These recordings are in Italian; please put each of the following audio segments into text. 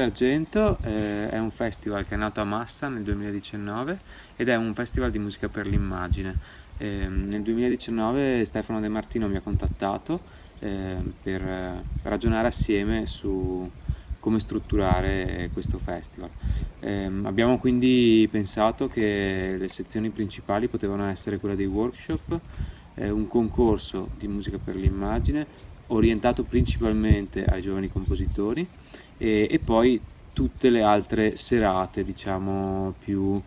d'Argento è un festival che è nato a Massa nel 2019 ed è un festival di musica per l'immagine. Nel 2019 Stefano De Martino mi ha contattato per ragionare assieme su come strutturare questo festival. Abbiamo quindi pensato che le sezioni principali potevano essere quella dei workshop, un concorso di musica per l'immagine orientato principalmente ai giovani compositori e poi tutte le altre serate, diciamo, più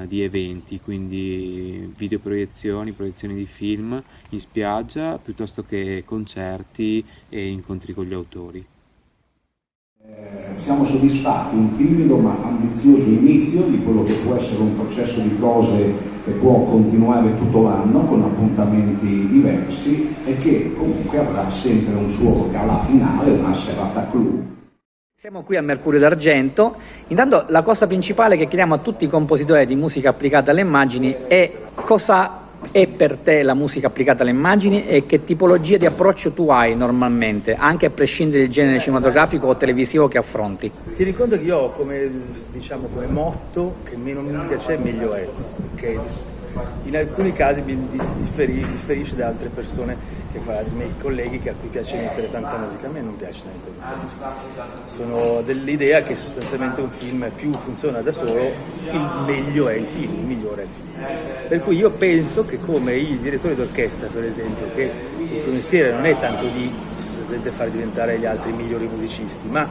di eventi, quindi videoproiezioni, proiezioni di film in spiaggia, piuttosto che concerti e incontri con gli autori. Siamo soddisfatti, un timido ma ambizioso inizio di quello che può essere un processo di cose che può continuare tutto l'anno con appuntamenti diversi e che comunque avrà sempre un suo gala finale, una serata clou. Siamo qui al Mercurio d'Argento. Intanto la cosa principale che chiediamo a tutti i compositori di musica applicata alle immagini è cosa è per te la musica applicata alle immagini e che tipologia di approccio tu hai normalmente, anche a prescindere dal genere cinematografico o televisivo che affronti. Tieni conto che io ho come motto che meno mi piace meglio è, okay? In alcuni casi mi differisce da altre persone, che fa i miei colleghi a cui piace mettere tanta musica, a me non piace tanta musica. Sono dell'idea che sostanzialmente un film più funziona da solo, il meglio è il film, il migliore è il film. Per cui io penso che come i direttori d'orchestra, per esempio, che il cui mestiere non è tanto di sostanzialmente far diventare gli altri migliori musicisti, ma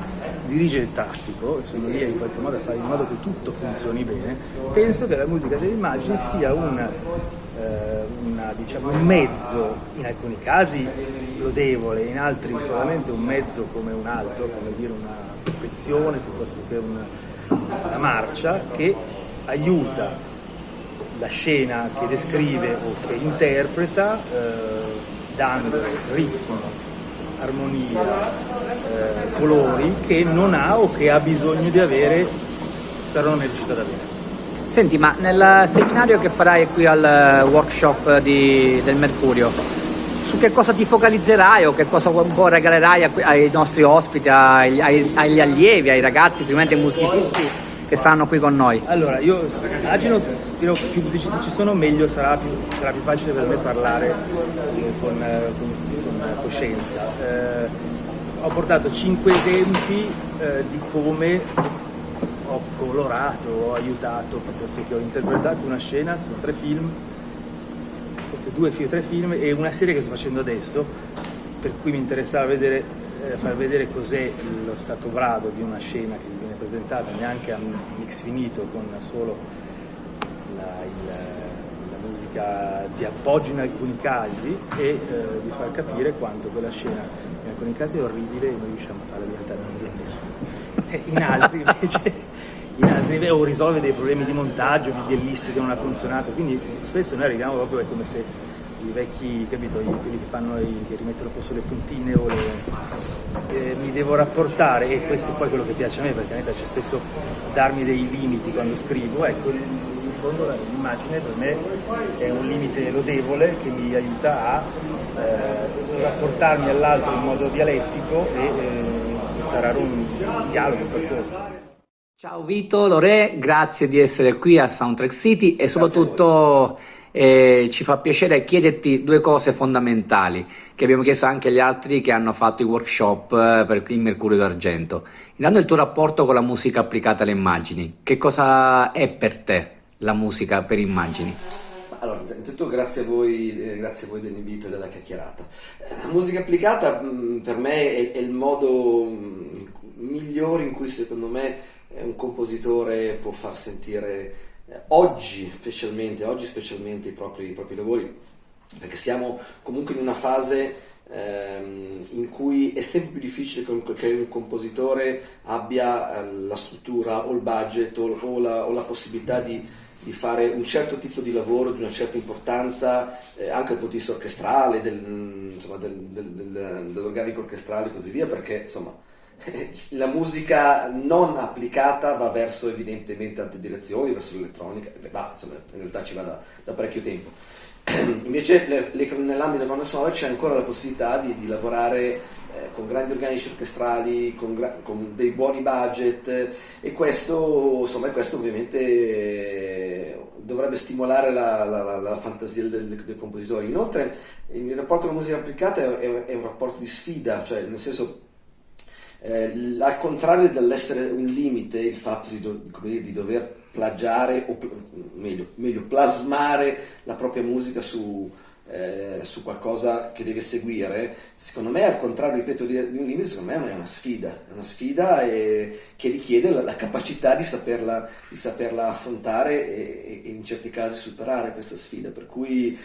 dirige il traffico, sono lì in qualche modo a fare in modo che tutto funzioni bene, penso che la musica dell'immagine sia un mezzo, in alcuni casi lodevole, in altri solamente un mezzo come un altro, come dire una perfezione piuttosto che una marcia che aiuta la scena che descrive o che interpreta, dando ritmo, armonia, colori che non ha o che ha bisogno di avere per non recita da bene. Senti, ma nel seminario che farai qui al workshop del Mercurio, su che cosa ti focalizzerai o che cosa un po' regalerai ai nostri ospiti, agli allievi, ai ragazzi, sicuramente ai musicisti che stanno qui con noi? Allora, io immagino che più musicisti ci sono, meglio sarà più facile per me parlare con coscienza. Ho portato 5 esempi di come ho colorato, ho aiutato, piuttosto che ho interpretato una scena su 3 film, queste 2 o 3 film e una serie che sto facendo adesso, per cui mi interessava far vedere cos'è lo stato brado di una scena che viene presentata neanche a mix finito, con solo la musica di appoggio in alcuni casi e di far capire quanto quella scena in alcuni casi è orribile e noi riusciamo a farla diventare non dire nessuno. In altri o risolve dei problemi di montaggio, di ellisse che non ha funzionato, quindi spesso noi arriviamo proprio, è come se i vecchi, capito, quelli che rimettono a posto le puntine o mi devo rapportare, e questo è poi quello che piace a me, perché a me piace spesso darmi dei limiti quando scrivo, ecco, in fondo l'immagine per me è un limite lodevole che mi aiuta a rapportarmi all'altro in modo dialettico e instaurare un dialogo, un percorso. Ciao Vito, Lore, grazie di essere qui a Soundtrack City e soprattutto ci fa piacere chiederti 2 cose fondamentali che abbiamo chiesto anche agli altri che hanno fatto i workshop per il Mercurio d'Argento. Intanto il tuo rapporto con la musica applicata alle immagini, che cosa è per te la musica per immagini? Allora, intanto grazie a voi dell'invito e della chiacchierata. La musica applicata per me è il modo migliore in cui secondo me un compositore può far sentire oggi specialmente i propri lavori, perché siamo comunque in una fase in cui è sempre più difficile che un compositore abbia la struttura o il budget o la possibilità di fare un certo tipo di lavoro di una certa importanza, anche dal punto di vista orchestrale, dell'organico orchestrale e così via, perché insomma la musica non applicata va verso evidentemente altre direzioni, verso l'elettronica, insomma, in realtà ci va da parecchio tempo. Invece nell'ambito della colonna sonora c'è ancora la possibilità di lavorare con grandi organici orchestrali, con dei buoni budget, e questo, insomma, questo ovviamente dovrebbe stimolare la fantasia del compositore. Inoltre il rapporto con la musica applicata è un rapporto di sfida, cioè nel senso, al contrario dell'essere un limite il fatto di dover plagiare, o meglio plasmare la propria musica su qualcosa che deve seguire, secondo me, al contrario, ripeto, di un limite, secondo me è una sfida che richiede la capacità di saperla affrontare e in certi casi superare questa sfida. Per cui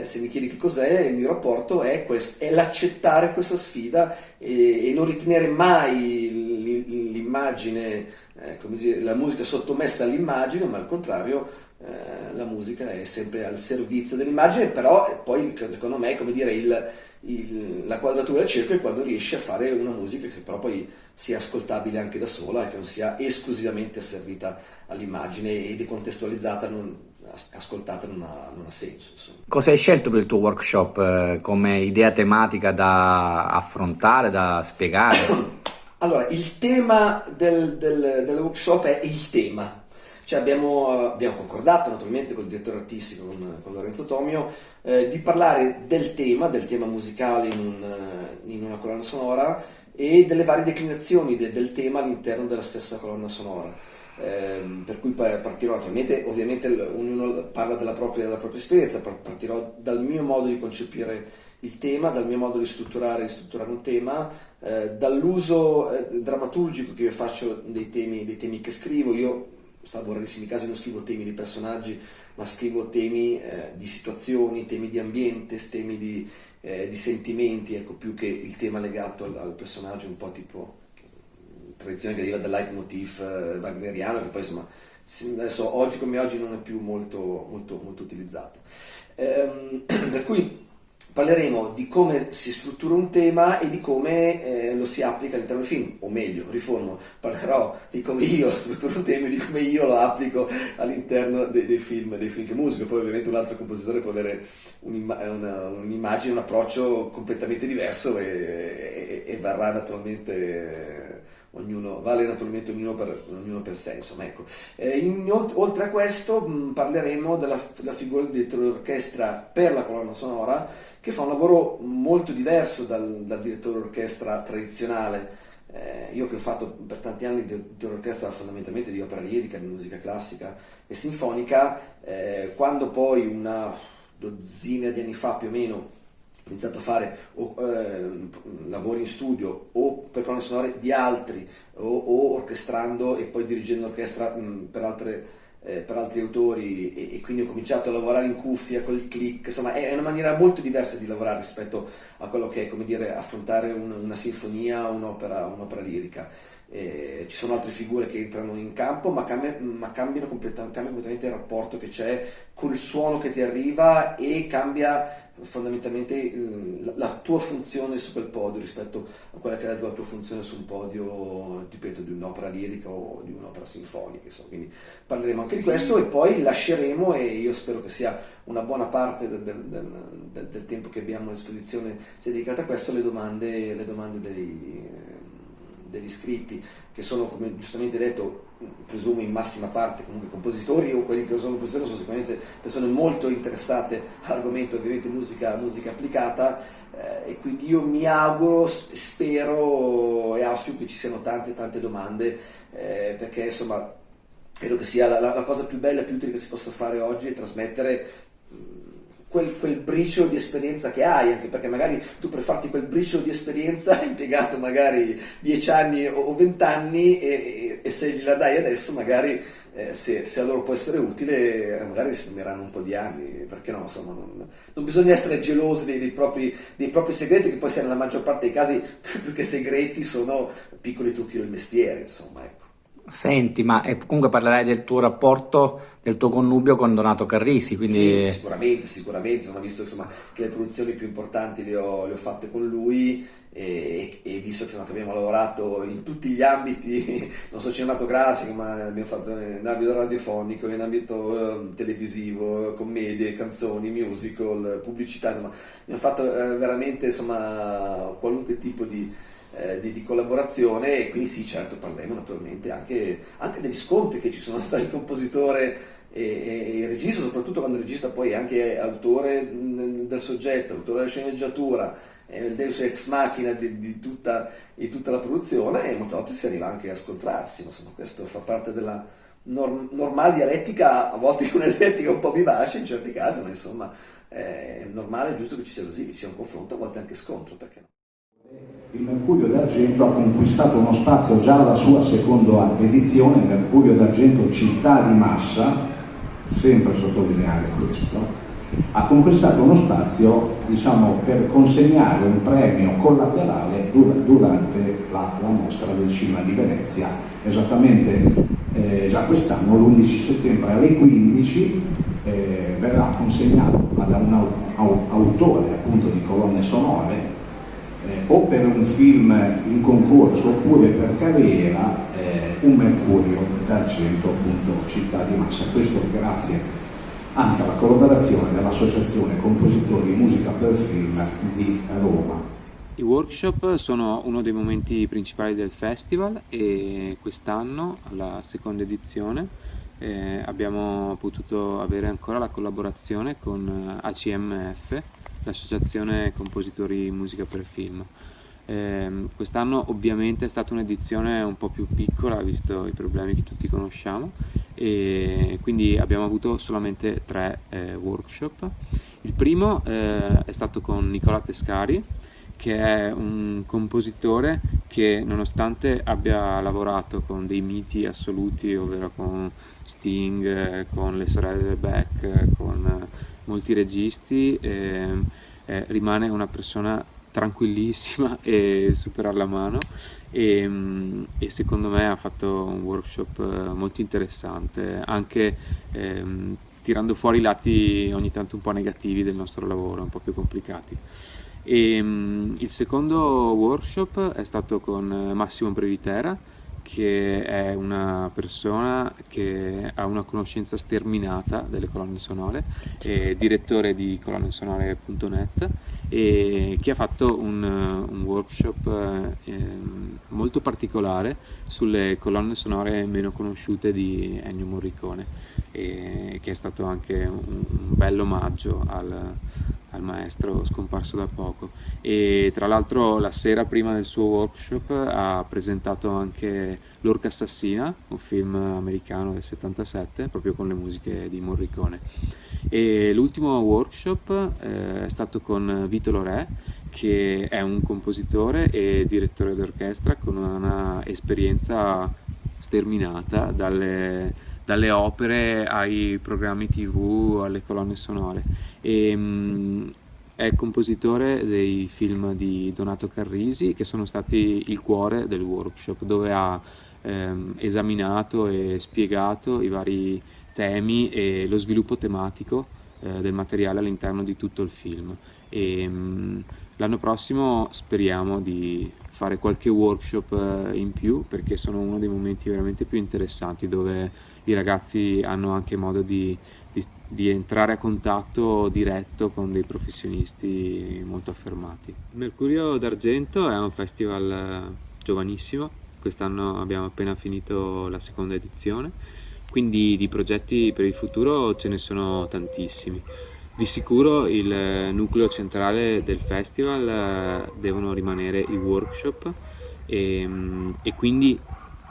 se mi chiedi che cos'è, il mio rapporto è l'accettare questa sfida e non ritenere mai l'immagine, come dire, la musica sottomessa all'immagine, ma al contrario la musica è sempre al servizio dell'immagine. Però poi secondo me, come dire, la quadratura del cerchio è quando riesci a fare una musica che però poi sia ascoltabile anche da sola e che non sia esclusivamente asservita all'immagine e decontestualizzata, ascoltata non ha senso, insomma. Cosa hai scelto per il tuo workshop come idea tematica da affrontare, da spiegare? Allora, il tema del workshop è il tema. Cioè abbiamo concordato naturalmente con il direttore artistico, con Lorenzo Tomio, di parlare del tema musicale in una colonna sonora e delle varie declinazioni del tema all'interno della stessa colonna sonora. Per cui partirò naturalmente, ovviamente ognuno parla della propria esperienza, partirò dal mio modo di concepire il tema, dal mio modo di strutturare un tema, dall'uso drammaturgico che io faccio dei temi che scrivo. Io, salvo rarissimi casi, non scrivo temi di personaggi, ma scrivo temi di situazioni, temi di ambiente, temi di sentimenti, ecco, più che il tema legato al personaggio, un po' tipo tradizione che deriva dal leitmotiv wagneriano, che poi insomma adesso oggi come oggi non è più molto utilizzato. Per cui parleremo di come si struttura un tema e di come lo si applica all'interno del film, o meglio, riformo, parlerò di come io strutturo un tema e di come io lo applico all'interno dei film che musico. Poi ovviamente un altro compositore può avere un'immagine, un approccio completamente diverso e varrà naturalmente vale naturalmente ognuno per sé, insomma, ecco. Oltre a questo parleremo della figura del direttore d'orchestra per la colonna sonora, che fa un lavoro molto diverso dal direttore d'orchestra tradizionale. Io che ho fatto per tanti anni il direttore d'orchestra fondamentalmente di opera lirica, di musica classica e sinfonica, quando poi una dozzina di anni fa più o meno ho iniziato a fare lavori in studio o per colonne sonore di altri o orchestrando e poi dirigendo l'orchestra per altri autori, e quindi ho cominciato a lavorare in cuffia col click. Insomma, è una maniera molto diversa di lavorare rispetto a quello che è, come dire, affrontare una sinfonia o un'opera lirica. Ci sono altre figure che entrano in campo, ma cambia completamente il rapporto che c'è col suono che ti arriva, e cambia fondamentalmente la tua funzione su quel podio rispetto a quella che è la tua funzione su un podio, ripeto, di un'opera lirica o di un'opera sinfonica, insomma. Quindi parleremo anche di questo, e poi lasceremo, e io spero che sia una buona parte del tempo che abbiamo a disposizione sia dedicata a questo, le domande degli iscritti, che sono, come giustamente detto, presumo in massima parte comunque compositori, o quelli che non sono compositori sono sicuramente persone molto interessate all'argomento, ovviamente musica applicata, e quindi io mi auguro, spero e auspico che ci siano tante domande, perché insomma credo che sia la cosa più bella e più utile che si possa fare oggi, è trasmettere quel briciolo di esperienza che hai, anche perché magari tu, per farti quel briciolo di esperienza, hai impiegato magari 10 anni o 20 anni, e se gliela dai adesso, magari se a loro può essere utile, magari risparmieranno un po' di anni, perché no, insomma, non bisogna essere gelosi dei propri segreti, che poi nella maggior parte dei casi più che segreti sono piccoli trucchi del mestiere, insomma, ecco. Senti, ma comunque parlerai del tuo rapporto, del tuo connubio con Donato Carrisi, Sì, quindi sicuramente, insomma, visto insomma, che le produzioni più importanti le ho fatte con lui e visto insomma, che abbiamo lavorato in tutti gli ambiti, non solo cinematografico, ma abbiamo fatto in ambito radiofonico, in ambito televisivo, commedie, canzoni, musical, pubblicità, insomma, abbiamo fatto veramente insomma, qualunque tipo di collaborazione e quindi sì, certo, parliamo naturalmente anche degli scontri che ci sono tra il compositore e il regista, soprattutto quando il regista poi è anche autore del soggetto, autore della sceneggiatura, il deus ex machina di tutta la produzione e molte volte si arriva anche a scontrarsi, ma insomma questo fa parte della normale dialettica, a volte una dialettica un po' vivace in certi casi, ma insomma è normale, è giusto che ci sia così, che ci sia un confronto, a volte anche scontro, perché no? Il Mercurio d'Argento ha conquistato uno spazio già alla sua seconda edizione, Mercurio d'Argento Città di Massa, sempre sottolineare questo, ha conquistato uno spazio, diciamo, per consegnare un premio collaterale durante la mostra del cinema di Venezia, esattamente già quest'anno, l'11 settembre alle 15, verrà consegnato da un autore appunto di colonne sonore o per un film in concorso oppure per carriera un Mercurio d'Argento appunto Città di Massa. Questo grazie anche alla collaborazione dell'Associazione Compositori Musica per Film di Roma. I workshop sono uno dei momenti principali del festival e quest'anno, alla seconda edizione, abbiamo potuto avere ancora la collaborazione con ACMF, l'Associazione Compositori Musica per Film. Quest'anno ovviamente è stata un'edizione un po' più piccola, visto i problemi che tutti conosciamo, e quindi abbiamo avuto solamente 3 workshop. Il primo è stato con Nicola Tescari, che è un compositore che, nonostante abbia lavorato con dei miti assoluti, ovvero con Sting, con le sorelle Beck, con molti registi, rimane una persona tranquillissima e super alla mano e secondo me ha fatto un workshop molto interessante, anche tirando fuori i lati ogni tanto un po' negativi del nostro lavoro, un po' più complicati. Il secondo workshop è stato con Massimo Brevitera, che è una persona che ha una conoscenza sterminata delle colonne sonore, è direttore di colonnesonore.net e che ha fatto un workshop molto particolare sulle colonne sonore meno conosciute di Ennio Morricone, e che è stato anche un bel omaggio al maestro scomparso da poco. E tra l'altro la sera prima del suo workshop ha presentato anche L'Orca Assassina, un film americano del 77 proprio con le musiche di Morricone. E l'ultimo workshop è stato con Vito Lorè, che è un compositore e direttore d'orchestra con una esperienza sterminata, dalle opere ai programmi TV alle colonne sonore. È compositore dei film di Donato Carrisi, che sono stati il cuore del workshop, dove ha esaminato e spiegato i vari temi e lo sviluppo tematico del materiale all'interno di tutto il film. L'anno prossimo speriamo di fare qualche workshop in più, perché sono uno dei momenti veramente più interessanti, dove i ragazzi hanno anche modo di entrare a contatto diretto con dei professionisti molto affermati. Il Mercurio d'Argento è un festival giovanissimo, quest'anno abbiamo appena finito la seconda edizione, quindi di progetti per il futuro ce ne sono tantissimi. Di sicuro il nucleo centrale del festival devono rimanere i workshop e quindi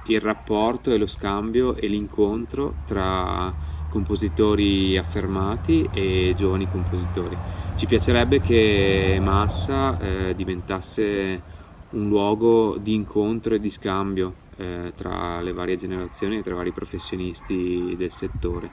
il rapporto e lo scambio e l'incontro tra compositori affermati e giovani compositori. Ci piacerebbe che Massa diventasse un luogo di incontro e di scambio tra le varie generazioni e tra i vari professionisti del settore.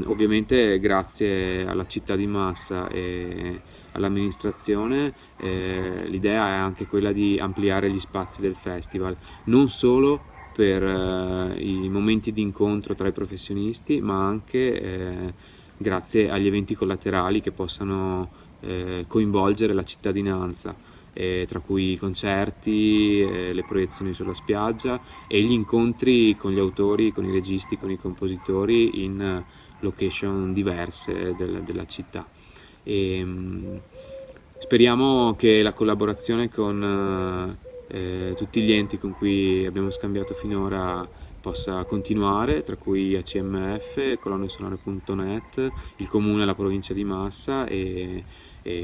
Ovviamente grazie alla città di Massa e all'amministrazione l'idea è anche quella di ampliare gli spazi del festival, non solo per i momenti di incontro tra i professionisti, ma anche grazie agli eventi collaterali che possano coinvolgere la cittadinanza, tra cui i concerti, le proiezioni sulla spiaggia e gli incontri con gli autori, con i registi, con i compositori in location diverse della città. Speriamo che la collaborazione con tutti gli enti con cui abbiamo scambiato finora possa continuare, tra cui ACMF, colonnesonore.net, il Comune e la provincia di Massa e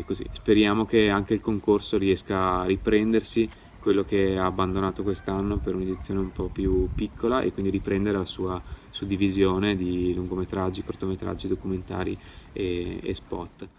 così. Speriamo che anche il concorso riesca a riprendersi quello che ha abbandonato quest'anno per un'edizione un po' più piccola e quindi riprendere la sua suddivisione di lungometraggi, cortometraggi, documentari e spot.